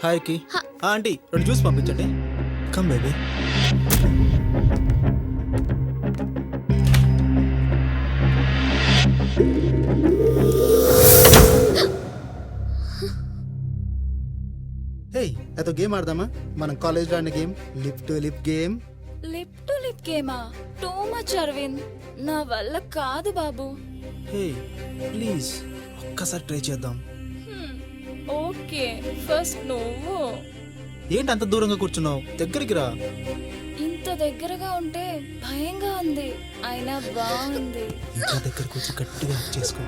Hi కి aunty 2 juice పంపించండి. Come baby. Hey అదో గేమ్ ఆడదామా? మనం కాలేజ్లో ఆడిన game, lip to lip game. Lip to lip గేమా? టూ మచ్ అరవింద్, నా వల్ల కాదు బాబు. హే ప్లీజ్ ఒక్కసారి ట్రై చేద్దాం. ఓకే, ఫస్ట్ నువ్వు. ఏంటి అంత దూరంగా కూర్చున్నావు? దగ్గరికి రా. ఇంత దగ్గరగా ఉంటే భయంగా ఉంది, అయినా బాగుంది. ఇంకా దగ్గరకు వచ్చి గట్టిగా హక్ చేసుకో.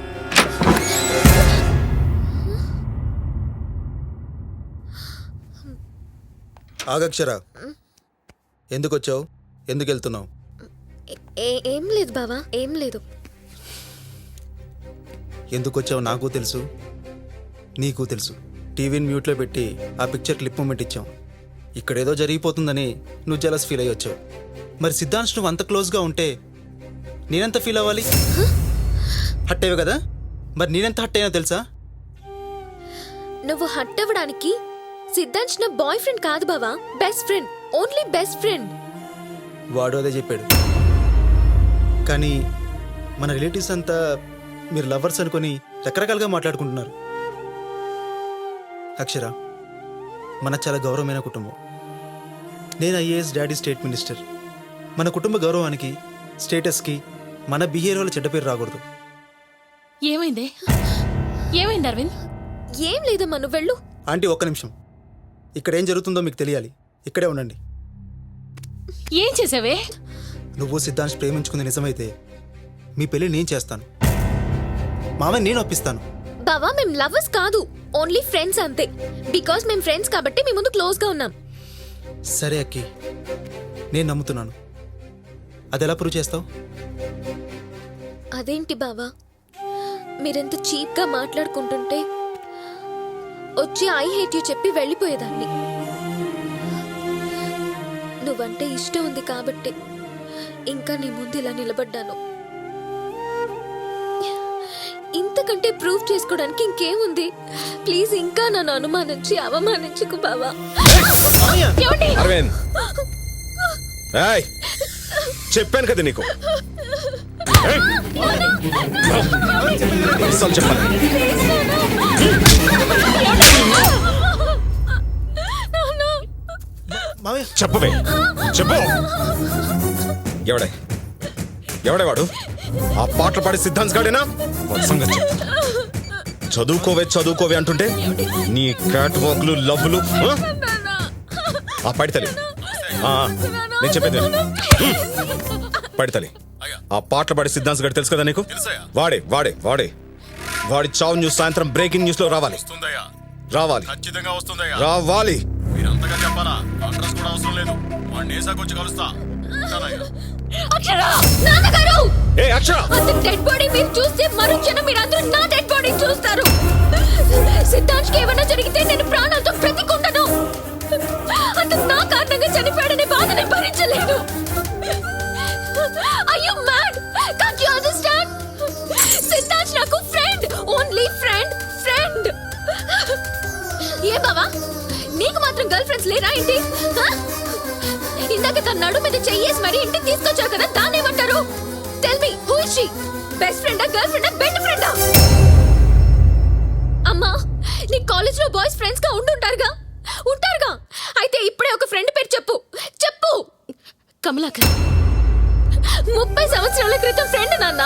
ఆగక్షరా, ఎందుకు వచ్చావు? ఎందుకు వెళ్తున్నావు? ఏం లేదు బావా, ఏం లేదు. ఎందుకు వచ్చావు నాకు తెలుసు, నీకు తెలుసు. టీవీని మ్యూట్లో పెట్టి ఆ పిక్చర్ క్లిప్ మూమెంట్ ఇచ్చాం. ఇక్కడేదో జరిగిపోతుందని నువ్వు జలస్ ఫీల్ అయ్యి వచ్చావు. మరి సిద్ధాంశ్ నువ్వు అంత క్లోజ్గా ఉంటే నేనెంత ఫీల్ అవ్వాలి? హట్ అయ్యావు కదా, మరి నేనెంత హట్ అయ్యానో తెలుసా? నువ్వు హట్ అవ్వడానికి సిద్ధాంశ్ నా బాయ్ ఫ్రెండ్ కాదు బావా, best friend, only best friend. వాడు అదే చెప్పాడు. కానీ మన రిలేటివ్స్ అంతా మీరు లవర్స్ అనుకొని రకరకాలుగా మాట్లాడుకుంటున్నారు. అక్షర, మన చాలా గౌరవమైన కుటుంబం. నేను ఐఏఎస్, డాడీ స్టేట్ మినిస్టర్. మన కుటుంబ గౌరవానికి, స్టేటస్కి మన బిహేవియర్ వల్ల చెడ్డ పేరు రాకూడదు. ఏమైంది? ఏమైంది అరవింద్? ఏం లేదమ్మా, నువ్వు వెళ్ళు. ఆంటీ ఒక్క నిమిషం, ఇక్కడ ఏం జరుగుతుందో మీకు తెలియాలి. ఇక్కడే ఉండండి. ఏం చేసావే? నువ్వు సిద్ధాంశ్ ప్రేమించుకుంది నిజమైతే మీ పెళ్లి నేను చేస్తాను. మామయ్య నేను ఒప్పిస్తాను. బావా, మేం లవర్స్ కాదు, ఓన్లీ ఫ్రెండ్స్ అంతే. బికాస్ మేం ఫ్రెండ్స్ కాబట్టి మీ ముందు క్లోజ్ గా ఉన్నాం. సరే అక్కి, నేను నమ్ముతున్నాను. అది ఎలా ప్రూవ్ చేస్తావు? అదేంటి బావా, మీరెంత చీప్ గా మాట్లాడుకుంటుంటే వచ్చి ఐ హేట్ యూ చెప్పి వెళ్ళిపోయేదాన్ని. నువ్వంటే ఇష్టం ఉంది కాబట్టి ఇంకా నీ ముందు ఇలా నిలబడ్డాను. ఇంతకంటే ప్రూవ్ చేసుకోవడానికి ఇంకేముంది? ప్లీజ్ ఇంకా నన్ను అనుమానించి అవమానించుకు బావా. అరవింద్, చెప్పాను కదా నీకు. చెప్పవే, చెప్పు. ఎవడే వాడు? ఆ పాటలు పాడే సిద్ధాంత్ గాడేనా? చదువుకోవే అంటుంటే నీ క్యాట్ వాక్లు, లవ్లు. ఆ పడితలే, నేను చెప్పేది పడితలే. ఆ పాటలు పాడే సిద్ధాంత్ గారు తెలుసు కదా నీకు? వాడి చావు న్యూస్ సాయంత్రం బ్రేకింగ్ న్యూస్ లో రావాలి. ఖచ్చితంగా వస్తుందయ్యా. రావాలి. మీరంతగా చెప్పాలా? అడ్రస్ కూడా అవసరం లేదు. వాడిని ఏసాకొచ్చి కలుస్తా. ఏ అక్షర, డెడ్ బాడీ మీరు చూస్తే మరుక్షణం మీరందరూ నా డెడ్ బాడీ చూస్తారు. సిద్ధాంత్కి ఏమైనా జరిగితే నేను ప్రాణాలతో బ్రతికుండను. అతను నా కారణంగా చనిపోయాడనే బాధని భరించలేను. Are you mad? Can't you understand? Siddhant నాకు ఫ్రెండ్, ఓన్లీ ఫ్రెండ్. ఏ బావా, నీకు మాత్రం గర్ల్ ఫ్రెండ్స్ లేరా ఏంటి? ఇందాక తన నడు మీద చెయ్యేసి మరి ఇంటికి తీసుకొచ్చావు కదా, దాన్ని ఏమంటారు? Tell me, who is she? Best ఫ్రెండా, గర్ల్ ఫ్రెండా, బెస్ట్ ఫ్రెండా? అమ్మా, నీ కాలేజ్ లో బాయ్స్ ఫ్రెండ్స్ గా ఉంటారుగా. అయితే ఇప్పుడే ఒక ఫ్రెండ్ పేరు చెప్పు. కమలాకర్. 30 సంవత్సరాల క్రితం ఫ్రెండ్ నాన్న,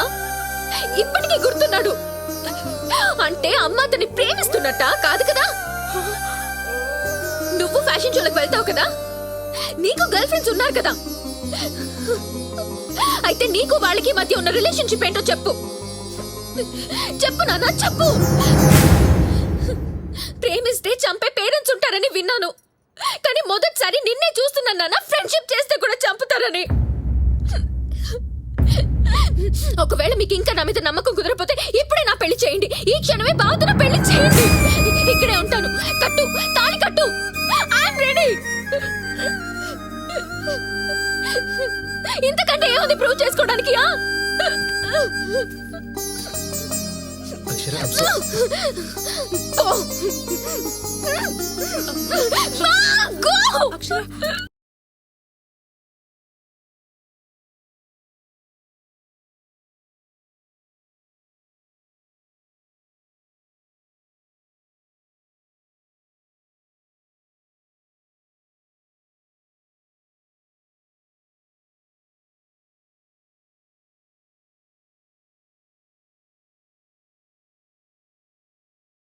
ఇప్పటికీ గుర్తున్నాడు. అంటే అమ్మ అతన్ని ప్రేమిస్తున్నట్ట కాదు కదా? నువ్వు ఫ్యాషన్ షోలకు వెళ్తావు కదా, నీకు గర్ల్ ఫ్రెండ్స్ ఉన్నారు కదా. అయితే నీకు వాళ్ళకి మధ్య ఉన్న రిలేషన్షిప్ ఏంటో చెప్పు నాన్న, చెప్పు. ప్రేమిస్తే చంపే పేరెంట్స్ ఉంటారని విన్నాను, కానీ మొదటిసారి నిన్నే చూస్తున్నాను నాన్న. ఫ్రెండ్షిప్ చేస్తే కూడా చంపుతారని. ఒకవేళ మీకు ఇంకా నా మీద నమ్మకం కుదరపోతే ఇప్పుడే నా పెళ్లి చేయండి. ఈ క్షణమే బావతో నా పెళ్లి చేయండి. ఇక్కడే ఉంటాను. కట్టు, తాళి కట్టు. I'm ready. ఇంతకంటే ఏముంది ప్రూవ్ చేసుకోవడానికి? అక్షర I'm so- Go! Go!